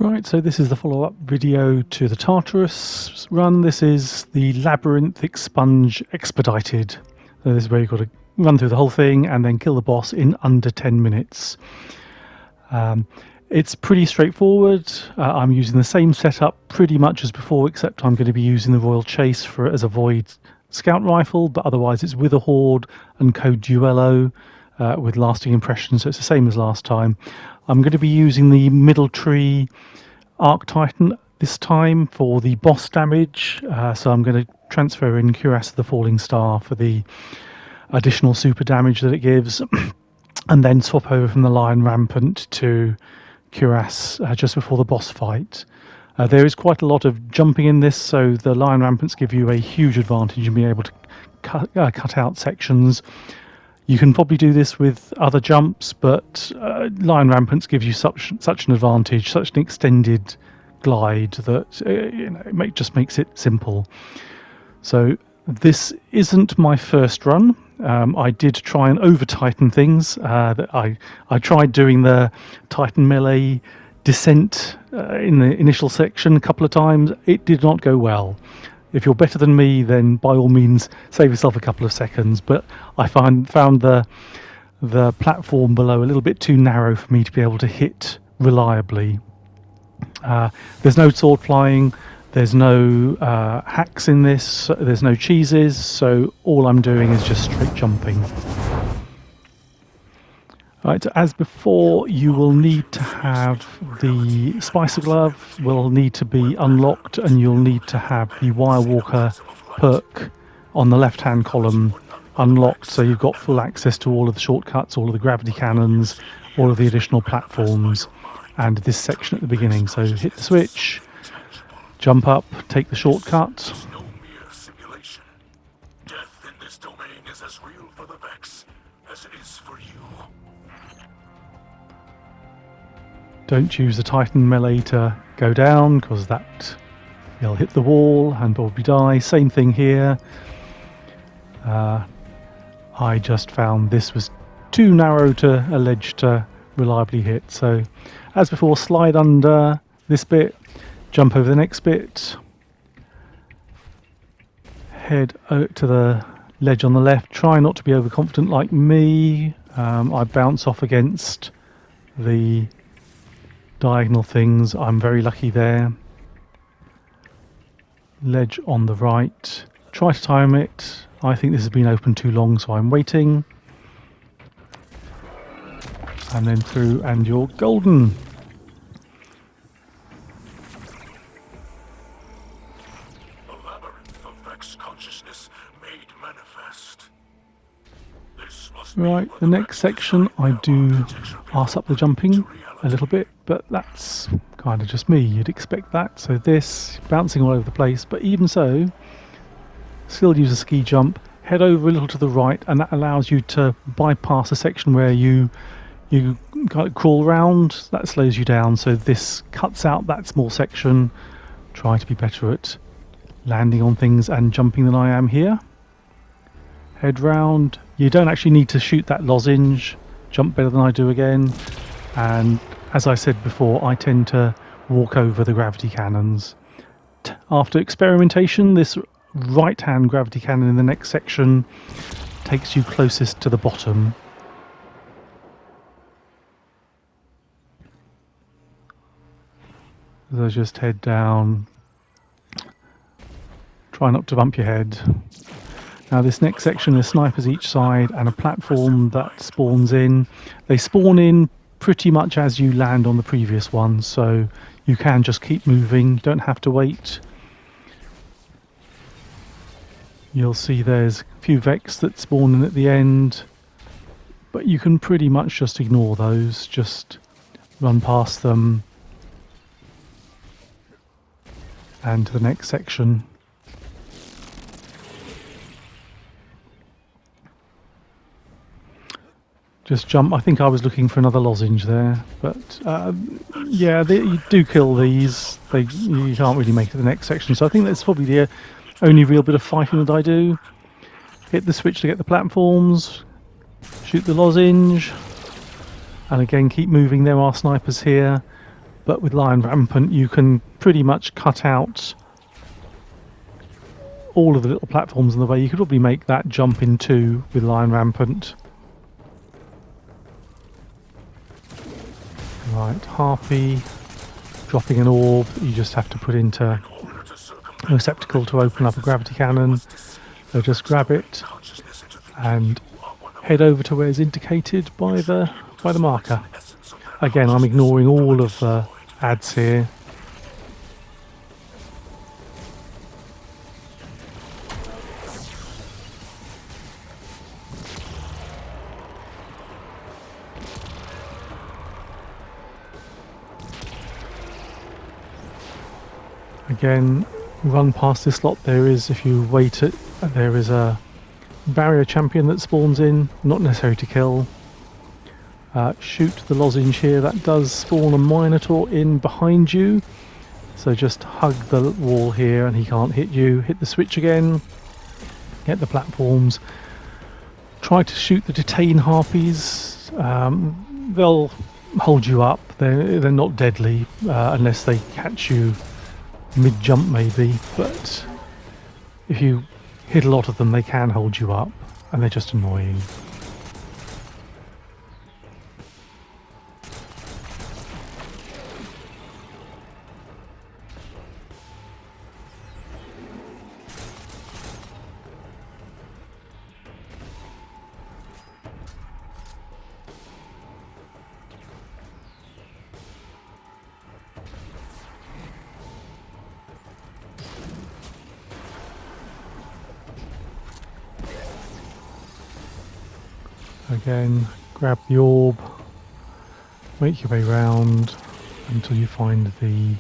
Right, so this is the follow-up video to the Tartarus run. This is the Labyrinth Expunge Expedited. So this is where you've got to run through the whole thing and then kill the boss in under 10 minutes. It's pretty straightforward. I'm using the same setup pretty much as before, except I'm going to be using the Royal Chase as a void scout rifle, but otherwise it's with a Horde and code Duello with lasting impression, so it's the same as last time. I'm going to be using the middle tree Arc Titan this time for the boss damage, so I'm going to transfer in Cuirass of the Falling Star for the additional super damage that it gives, and then swap over from the Lion Rampant to Cuirass just before the boss fight. There is quite a lot of jumping in this, so the Lion Rampants give you a huge advantage in being able to cut out sections. You can probably do this with other jumps, but Lion Rampants give you such an advantage, such an extended glide that it just makes it simple. So this isn't my first run. I did try and over-titan things. I tried doing the Titan melee descent in the initial section a couple of times. It did not go well. If you're better than me, then by all means save yourself a couple of seconds, but I found the platform below a little bit too narrow for me to be able to hit reliably. There's no sword flying, there's no hacks in this, there's no cheeses, so all I'm doing is just straight jumping. Right, so as before, you will need to have the Splicer glove will need to be unlocked, and you'll need to have the Wirewalker perk on the left-hand column unlocked, so you've got full access to all of the shortcuts, all of the gravity cannons, all of the additional platforms, and this section at the beginning. So hit the switch, jump up, take the shortcut. Death in this domain is as real for the Vex as it is for you. Don't use the Titan melee to go down, because that you'll hit the wall and probably die. Same thing here. I just found this was too narrow to a ledge to reliably hit. So as before, slide under this bit, jump over the next bit, head to the ledge on the left. Try not to be overconfident like me. I bounce off against the diagonal things. I'm very lucky there. Ledge on the right. Try to time it. I think this has been open too long, so I'm waiting. And then through, and you're golden. The labyrinth of Vex consciousness made manifest. This must Right, the next section I do arse up the jumping a little bit, but that's kind of just me. You'd expect that. So this, bouncing all over the place, but even so, still use a ski jump, head over a little to the right, and that allows you to bypass a section where you kind of crawl around. That slows you down, so this cuts out that small section. Try to be better at landing on things and jumping than I am here. Head round. You don't actually need to shoot that lozenge. Jump better than I do again. And as I said before, I tend to walk over the gravity cannons. After experimentation, this right-hand gravity cannon in the next section takes you closest to the bottom. So just head down. Try not to bump your head. Now this next section, there's snipers each side and a platform that spawns in. They spawn in pretty much as you land on the previous one, so you can just keep moving, you don't have to wait. You'll see there's a few Vex that spawn in at the end, but you can pretty much just ignore those, just run past them and to the next section. Just jump. I think I was looking for another lozenge there, but yeah, you do kill these. You can't really make it to the next section, so I think that's probably the only real bit of fighting that I do. Hit the switch to get the platforms, shoot the lozenge, and again keep moving. There are snipers here. but with Lion Rampant you can pretty much cut out all of the little platforms in the way. You could probably make that jump in two with Lion Rampant. Right, Harpy, dropping an orb, you just have to put into a receptacle to open up a gravity cannon. So just grab it and head over to where it's indicated by the marker. Again, I'm ignoring all of the ads here. Again, run past this lot. There is, if you wait it, there is a barrier champion that spawns in, not necessary to kill. Shoot the lozenge here, that does spawn a Minotaur in behind you, so just hug the wall here and he can't hit you. Hit the switch again, get the platforms, try to shoot the detain harpies. They'll hold you up, they're not deadly unless they catch you mid-jump maybe, but if you hit a lot of them they can hold you up and they're just annoying. Again, grab the orb, make your way round until you find the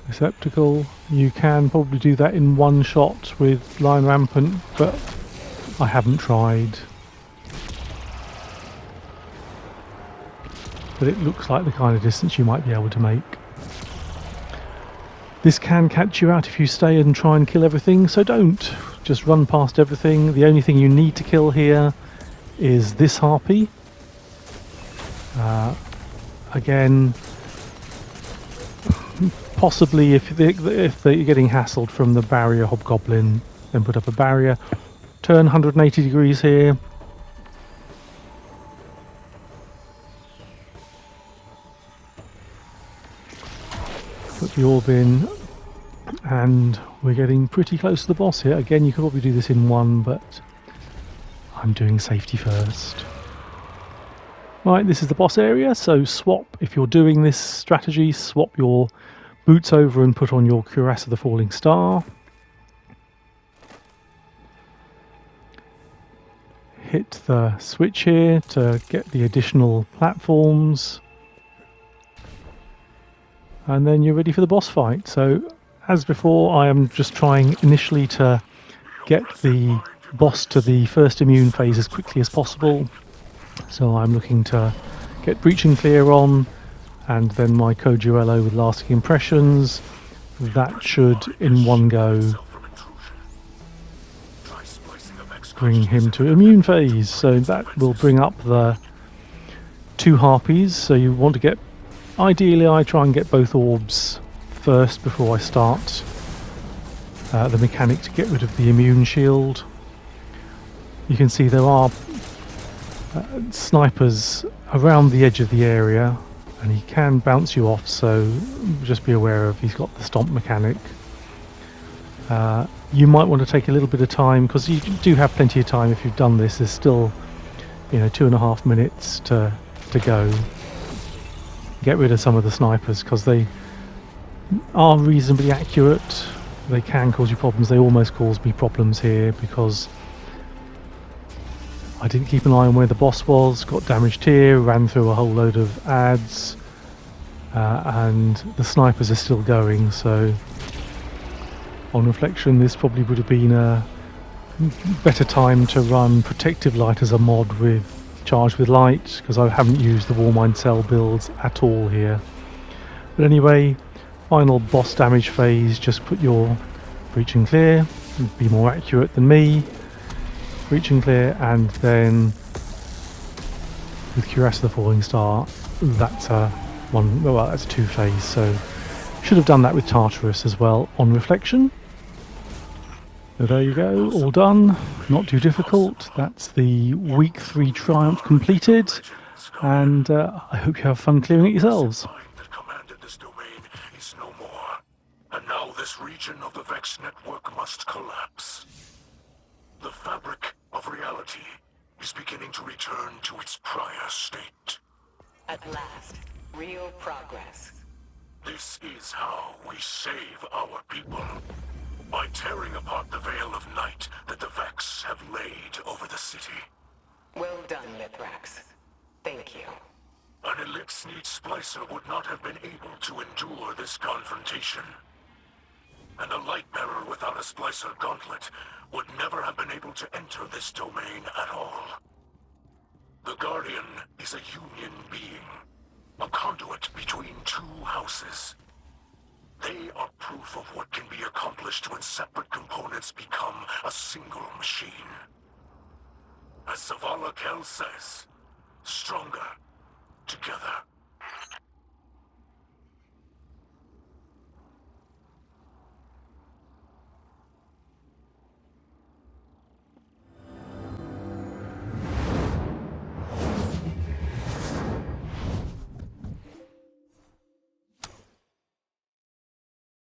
receptacle. You can probably do that in one shot with Lion Rampant, but I haven't tried. But it looks like the kind of distance you might be able to make. This can catch you out if you stay and try and kill everything, so don't. Just run past everything. The only thing you need to kill here is this harpy. Again, possibly if you're getting hassled from the barrier hobgoblin, then put up a barrier. Turn 180 degrees here. Put the orb in, and we're getting pretty close to the boss here. Again, you could probably do this in one, but I'm doing safety first. Right, this is the boss area, so swap, if you're doing this strategy, swap your boots over and put on your Cuirass of the Falling Star. Hit the switch here to get the additional platforms. And then you're ready for the boss fight. So, as before, I am just trying initially to get the boss to the first immune phase as quickly as possible. So I'm looking to get Breach and Clear on, and then my Co-Duello with Lasting Impressions. That should, in one go, bring him to immune phase. So that will bring up the two harpies. So you want to get, ideally I try and get both orbs first before I start the mechanic to get rid of the immune shield. You can see there are snipers around the edge of the area, and he can bounce you off, so just be aware of, he's got the stomp mechanic. You might want to take a little bit of time, because you do have plenty of time if you've done this. There's still, 2.5 minutes to go. Get rid of some of the snipers, because they are reasonably accurate. They can cause you problems. They almost caused me problems here because I didn't keep an eye on where the boss was, got damaged here, ran through a whole load of ads, and the snipers are still going. So on reflection, this probably would have been a better time to run Protective Light as a mod with Charged with Light, because I haven't used the Warmind Cell builds at all here. But anyway, final boss damage phase, just put your Breach and Clear, be more accurate than me. Breach and Clear, and then with Cuirass of the Falling Star, that's a that's a 2-phase, so should have done that with Tartarus as well on reflection. So there you go, all done, not too difficult. That's the week 3 triumph completed, and I hope you have fun clearing it yourselves. Mind that commanded this domain is no more. And now this region of the Vex network must collapse. The fabric of reality is beginning to return to its prior state. At last, real progress. This is how we save our people. By tearing apart the veil of night that the Vex have laid over the city. Well done, Mithrax. Thank you. An elite-sneed Splicer would not have been able to endure this confrontation. And a Lightbearer without a Splicer gauntlet would never have been able to enter this domain at all. The Guardian is a union being, a conduit between two houses. They are proof of what can be accomplished when separate components become a single machine. As Zavala Kel says, stronger together.